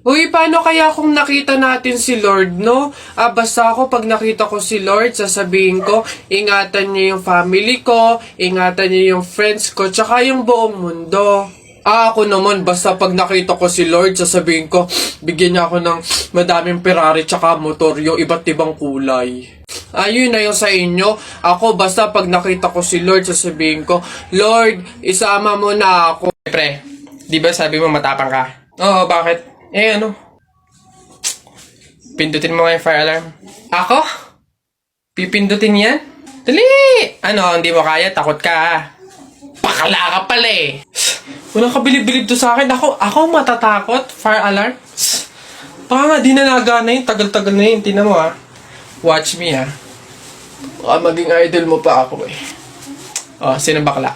Uy, paano kaya kung nakita natin si Lord, no? Basta ako pag nakita ko si Lord, sasabihin ko, ingatan niya yung family ko, ingatan niya yung friends ko, tsaka yung buong mundo. Ako naman, basta pag nakita ko si Lord, sasabihin ko, bigyan niya ako ng madaming Ferrari tsaka motor, yung iba't ibang kulay. Ayun na yung sa inyo. Ako, basta pag nakita ko si Lord, sasabihin ko, Lord, isama mo na ako. Pre, di ba sabi mo matapang ka? Oo, bakit? Ano? Pindutin mo nga yung fire alarm. Ako? Pipindutin yan? Dali! Ano, hindi mo kaya? Takot ka. Pakala ka pala eh. Walang kabilib-bilib to sa akin. Ako matatakot? Fire alarm? Baka nga, di na nagana yun. Tagal-tagal na yun. Tingnan mo Watch me Baka maging idol mo pa ako eh. Sino bakla?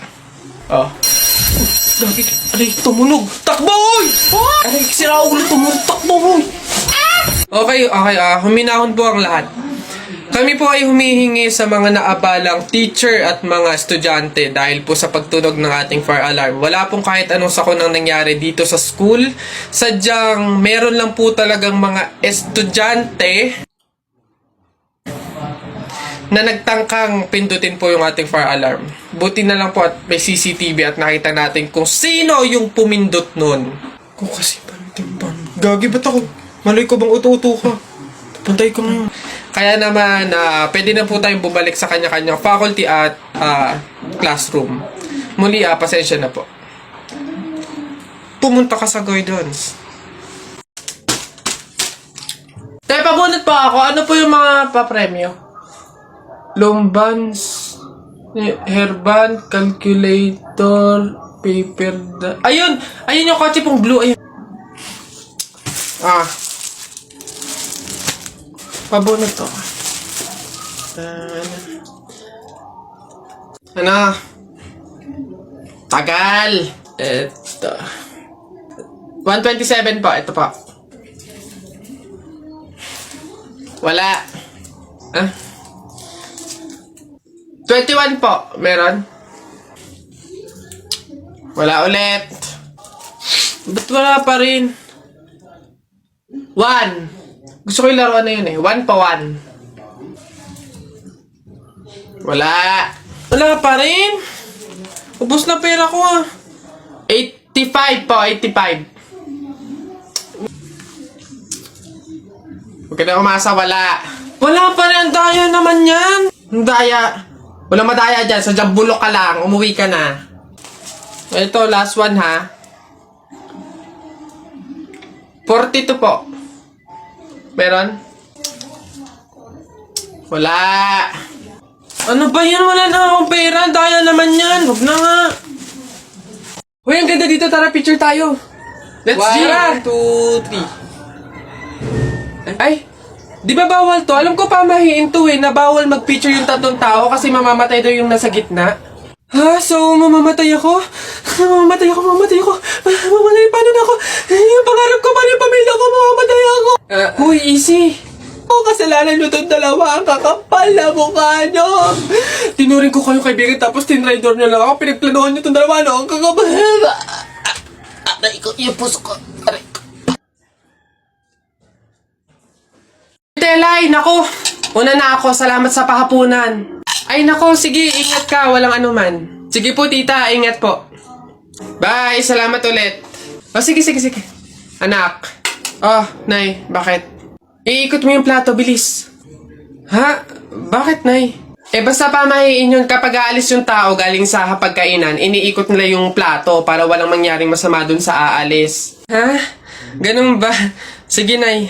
Gagi, aray, tumunog! Takbo, oy! Aray, sira ulo, tumunog, takbo, oy! Okay, huminahon po ang lahat. Kami po ay humihingi sa mga naabalang teacher at mga estudyante dahil po sa pagtunog ng ating fire alarm. Wala pong kahit anong sakunang nangyari dito sa school. Sadyang meron lang po talagang mga estudyante na nagtangkang pindutin po yung ating fire alarm. Buti na lang po at may CCTV at nakita natin kung sino yung pumindot nun. Kung kasi pantimpan. Gagi, ba't ako? Malay ko bang uto-uto ka? Pantay ko ngayon. Kaya naman, pwede na po tayong bumalik sa kanya-kanyang faculty at classroom. Muli, pasensya na po. Pumunta ka sa guidance. Tayo, pabunot pa ako. Ano po yung mga papremyo? Lombans, hairband, calculator, paper, ayun yung kotse pong blue, ayun. Pabunot to. Ano? Tagal. Ito. 127 po, ito po. Wala. 21 po, meron? Wala ulit. Ba't wala pa rin? 1. Gusto ko yung laruan na yun 1 pa 1. Wala. Wala pa rin. Ubus na pera ko 85 po, 85. Huwag ka na umasa, wala. Wala pa rin, ang daya naman yan. Ang daya. Walang madaya dyan, sadyang bulok ka lang, umuwi ka na. Ito, last one 42 po. Meron? Wala. Ano ba yan? Wala na akong pera. Daya naman yan. Huwag na nga. Uy, ang ganda dito. Tara, picture tayo. Let's go. 1, 2, 3. Ay, di ba bawal to? Alam ko pamahiin to na bawal mag-picture yung tatlong tao kasi mamamatay daw yung nasa gitna. So mamamatay ako? Mamamatay ako. Mamamatay, paano na ako? Yung pangarap ko, paano yung pamilya ko? Mamamatay ako. Uy, easy. Kasalanan nyo itong dalawa, ang kakapal na mukha nyo. Tinuring ko kayo kaibigan tapos tinraidor nyo lang ako. Pinagplanuhan nyo itong dalawa, no? Ang kakapal. Aray ko, yung puso ko. Aray ko. Telay, nako. Una na ako, salamat sa pahapunan. Ay nako, sige, ingat ka, walang anuman. Sige po tita, ingat po. Bye, salamat ulit. Sige. Anak. Nay, bakit? Iikot mo yung plato, bilis. Ha? Bakit, Nay? Basta pamahiin yun kapag aalis yung tao galing sa hapagkainan, iniikot nila yung plato para walang mangyaring masama dun sa aalis. Ha? Ganun ba? Sige, Nay.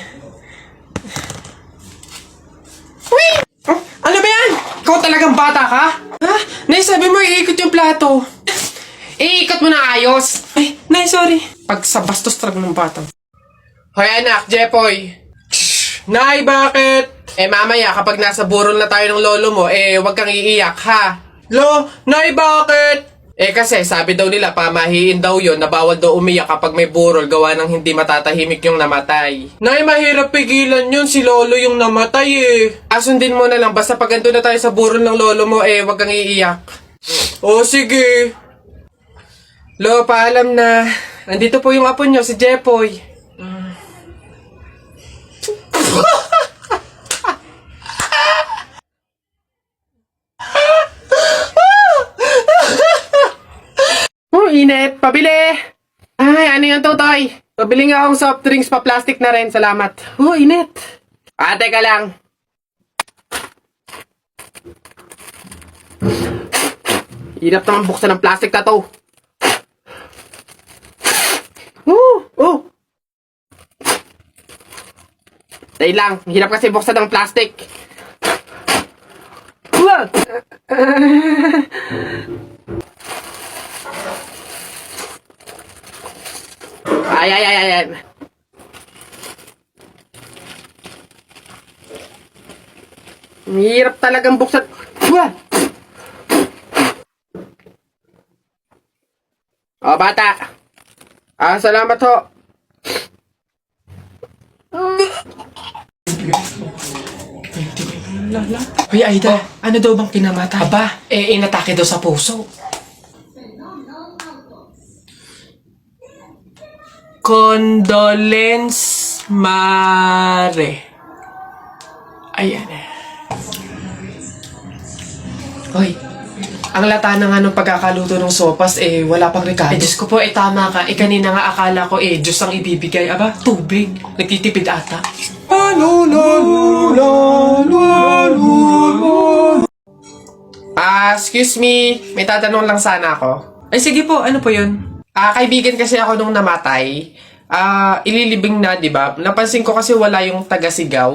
Wait! Ano ba yan? Ikaw talagang bata ka? Ha? Nay, sabi mo iikot yung plato. Iikot mo na ayos. Ay, Nay, sorry. Pag sa bastos talaga ng bata. Hoy anak, Jepoy. Nay, bakit? Mamaya kapag nasa burol na tayo ng lolo mo, wag kang iiyak, ha? Nay, bakit? Kasi sabi daw nila, pamahiin daw yun na bawal daw umiyak kapag may burol gawa ng hindi matatahimik yung namatay. Nay, mahirap pigilan yun. Si lolo yung namatay Asundin mo na lang. Basta pag ando na tayo sa burol ng lolo mo, wag kang iiyak. Sige. Lo, paalam na. Andito po yung apo nyo, si Jepoy. pabili! Ay, ano yung tutoy? Pabili nga akong soft drinks pa plastic na rin. Salamat. Oh, init. Teka lang. Hirap naman buksan ng plastic na to. Oh! Dahil lang, hirap kasi buksan ng plastic. Ay. Hirap talagang buksan. Oh, bata. Salamat ho. Hoy, Aida, ano daw bang pinamatay? Aba, inatake daw sa puso. Condolence Mare. Ayan. Hoy, ang lata na nga nung pagkakaluto ng sopas, wala pang rekado. Diyos ko po, tama ka. Kanina nga akala ko, Diyos ang ibibigay. Aba, tubig. Nagtitipid ata. Excuse me. May tatanong lang sana ako. Ay, sige po, ano po yun? Kaibigan kasi ako nung namatay. Ililibing na, di ba? Napansin ko kasi wala yung taga-sigaw.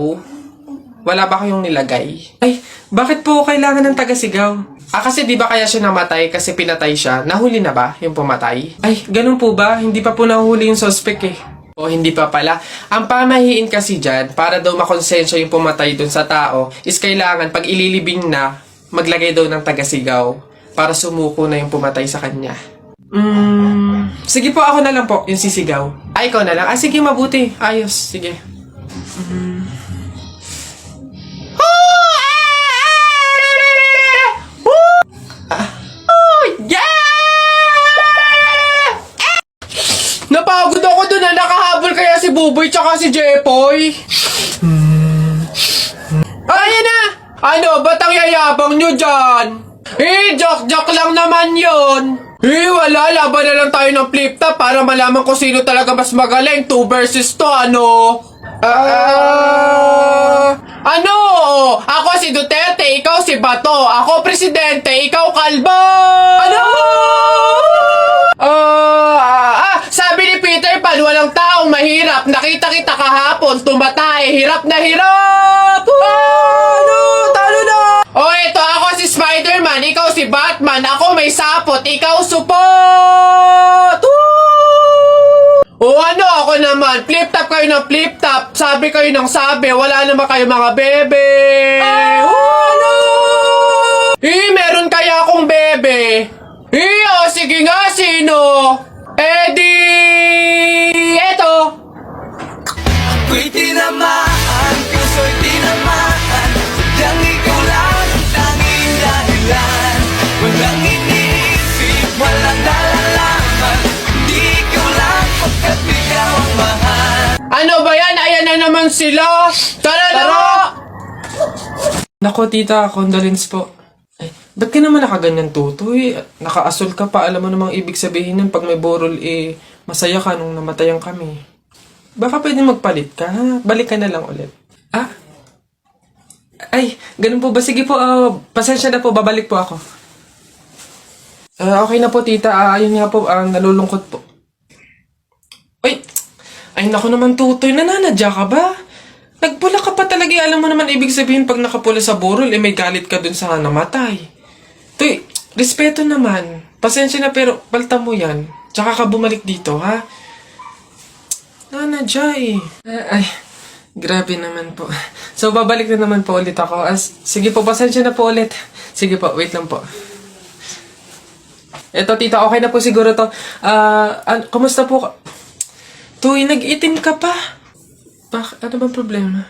Wala ba kayong nilagay? Ay, bakit po kailangan ng taga-sigaw? Kasi di ba kaya siya namatay kasi pinatay siya? Nahuli na ba yung pumatay? Ay, ganun po ba? Hindi pa po nahuli yung suspect eh. O hindi pa pala. Ang pamahiin kasi dyan, para daw makonsensya yung pumatay dun sa tao, is kailangan pag ililibing na, maglagay daw ng taga-sigaw para sumuko na yung pumatay sa kanya. Sige po, ako na lang po, yung sisigaw. Ikaw na lang. Sige, mabuti. Ayos. Sige. Napagod ako dun na nakahabol kaya si Buboy tsaka si Jepoy. Ayan na! Ano, ba't ang yayabang nyo dyan? Joke lang naman yon. Wala, laban na lang tayo ng flip-top para malaman kung sino talaga mas magaling. 2 versus 2, ano? Ano? Ako si Duterte, ikaw si Bato. Ako presidente, ikaw kalbo! Ano? Sabi ni Peter Pan, walang taong mahirap. Nakita kita kahapon, tumatay. Hirap na hirap! Ano? Talo na! Ito ako si Spider-Man, ikaw si Batman. Ako may sapot, ikaw supot! Ano ako naman? Flip-top kayo ng flip-top. Sabi kayo ng sabi. Wala naman kayo mga bebe. Ano? Meron kaya akong bebe. Sige nga, sino? Eto. Ako'y tinamaan, puso'y tinamaan. Sadyang ikaw lang ang tanging dahilan. Walang iniisip, walang nalalaman. Hindi ikaw lang pagkat ikaw ang mahal. Ano ba yan? Ayan na naman sila. Tara! Nako, tita, condolence po. Ay, ba't ka naman nakaganyan, tutoy? Naka-asol ka pa, alam mo namang ibig sabihin nun pag may borol, masaya ka nung namatayan kami. Baka pwede magpalit ka, ha? Balik ka na lang ulit. Ay, ganun po ba? Sige po, pasensya na po, babalik po ako. Okay na po, tita. Ayun nga po, nalulungkot po. Ay, naku naman, tutoy, nananadya ka ba? Nagpula ka pa talaga, alam mo naman ibig sabihin pag nakapula sa burol, may galit ka dun sa namatay. Tuy, respeto naman. Pasensya na pero palta mo yan. Tsaka ka bumalik dito, ha? Nanadya Ay, grabe naman po. So, babalik na naman po ulit ako. Sige po, pasensya na po ulit. Sige po, wait lang po. Eto, tita, okay na po siguro to. Kumusta po? Tuy, nag-itim ka pa. Ano bang problema?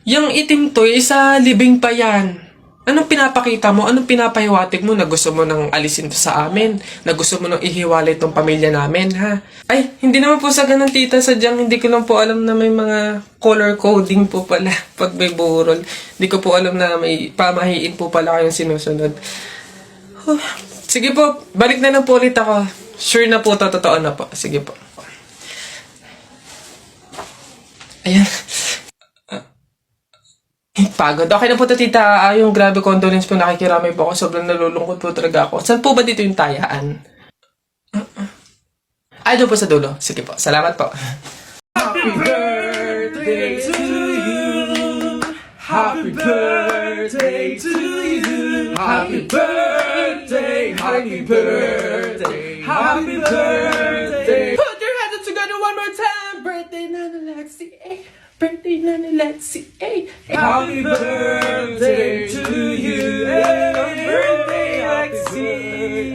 Yung itim to, isa libing pa yan. Anong pinapakita mo? Anong pinapahiwatig mo na gusto mo nang alisin to sa amin? Na gusto mo nang ihiwalay tong pamilya namin, ha? Ay, hindi naman po sa ganun, tita. Sadyang hindi ko lang po alam na may mga color coding po pala pag may burol. Hindi ko po alam na may pamahiin po pala kayong sinusunod. Sige po, balik na lang po ulit ako. Sure na po to, totoo na po. Sige po. Ayan. Pagod. Okay na po to, tita. Yung grabe condolence po, nakikiramay po ako. Sobrang nalulungkot po talaga ako. Saan po ba dito yung tayaan? Ay, doon po sa dulo. Sige po. Salamat po. Happy birthday to you. Happy birthday to you. Happy birthday. Happy birthday. Happy birthday. Put your hands together one more time. Birthday, Nana Lexi. Birthday, Nana Lexi. Happy birthday to you. Happy birthday, Lexi.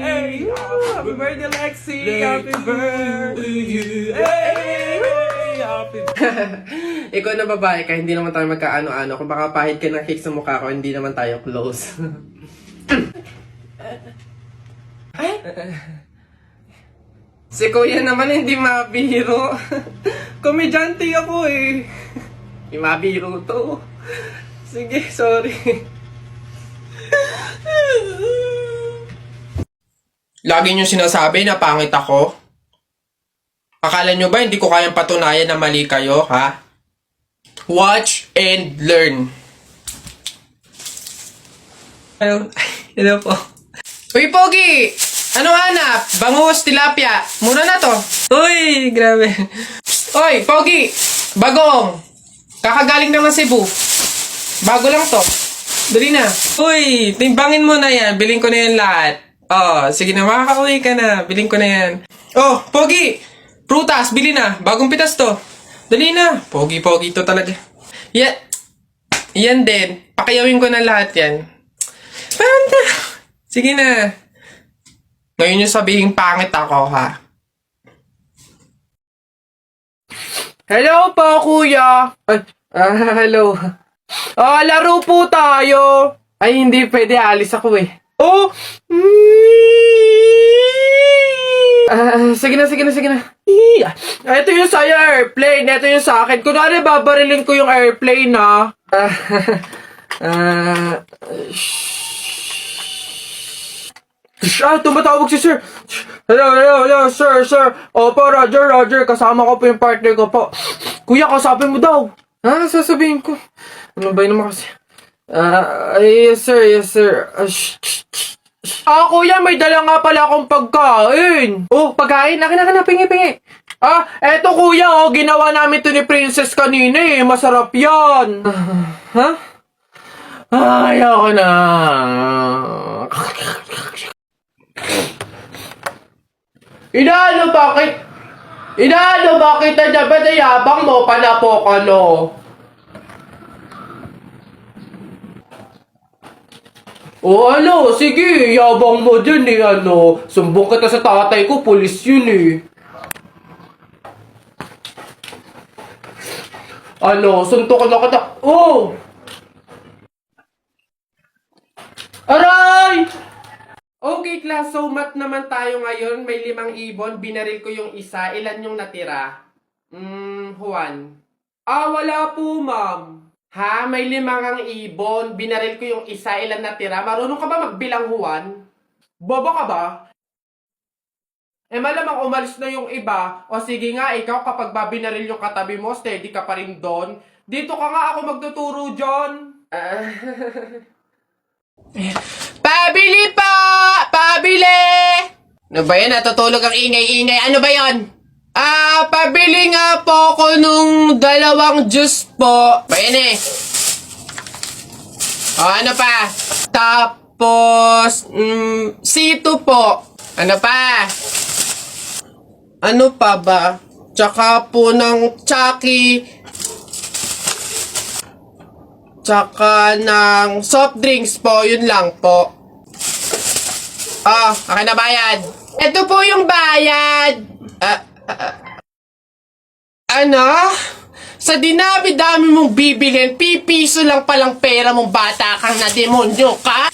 Happy birthday, Lexi. Happy birthday to you. Happy Ikaw na babae ka, hindi naman tayo magkaano-ano. Kung baka pahit ka ng cake sa mukha ko, hindi naman tayo close. Si kuya naman hindi mabiro. Komedyante ako eh. Hindi mabiro to. Sige, sorry. Lagi niyo sinasabi na pangit ako. Akala nyo ba hindi ko kayang patunayan na mali kayo, ha? Watch and learn. Hello po. Uy, Pogi! Ano hanap? Bangus, tilapia. Mura na to. Uy, grabe. Uy, Pogi! Bagong! Kakagaling lang ng Cebu. Bago lang to. Dali na. Uy, timbangin mo na yan. Biling ko na yan lahat. Oh, sige na, makakauwi ka na. Biling ko na yan. Oh, Pogi! Prutas, bili na. Bagong pitas to. Dali na. Pogi-pogi to talaga. Yan din. Pakiyawin ko na lahat yan. Parang na. Sige na. Ngayon yung sabihin pangit ako, ha? Hello po, kuya. Hello. Laro po tayo. Ay, hindi pwede. Alis ako eh. Oh! Sige na. Ito yung sa'yo, airplane. Ito yung sa akin. Kunwari, babarilin ko yung airplane, ha? Tumatawag si sir. Hello, sir. Opo, Roger. Kasama ko po yung partner ko po. Kuya, kausapin mo daw. Sasabihin ko. Ano ba yun naman kasi? Yes, sir. Kuya, may dala nga pala akong pagkain. Oh, pagkain? Akin, pingi. Eto kuya, ginawa namin to ni Princess kanina eh. Masarap yan. Ha? Ayoko na. Inaano, bakit na dyan? Ba't ayabang mo? Panapokalo. Sige, yabang mo dyan eh, Sumbong kita sa tatay ko, pulis yun eh. Suntok na kita. Aray! Okay, class, so math naman tayo ngayon. May 5 ibon, binaril ko yung isa. Ilan yung natira? Juan. Wala po, ma'am. Ha? May 5 ang ibon. Binaril ko yung isa. Ilan natira? Marunong ka ba magbilang, Juan? Bobo ka ba? Malamang umalis na yung iba. O sige nga, ikaw kapag binaril yung katabi mo, steady ka pa rin doon. Dito ka nga ako magtuturo, John. Pabili po! Pabili! Ano ba yan? Natutulog ang ingay-ingay. Ano ba yan? Pabili nga po ako nung 2 juice po. Ba yan eh? Ano pa? Tapos, C2 po. Ano pa? Ano pa ba? Tsaka po ng Chucky. Tsaka ng soft drinks po. Yun lang po. Akin na bayad. Ito po yung bayad. Ano? Sa dinabi-dami mong bibilhin, pipiso lang palang pera mong bata kang na demonyo ka?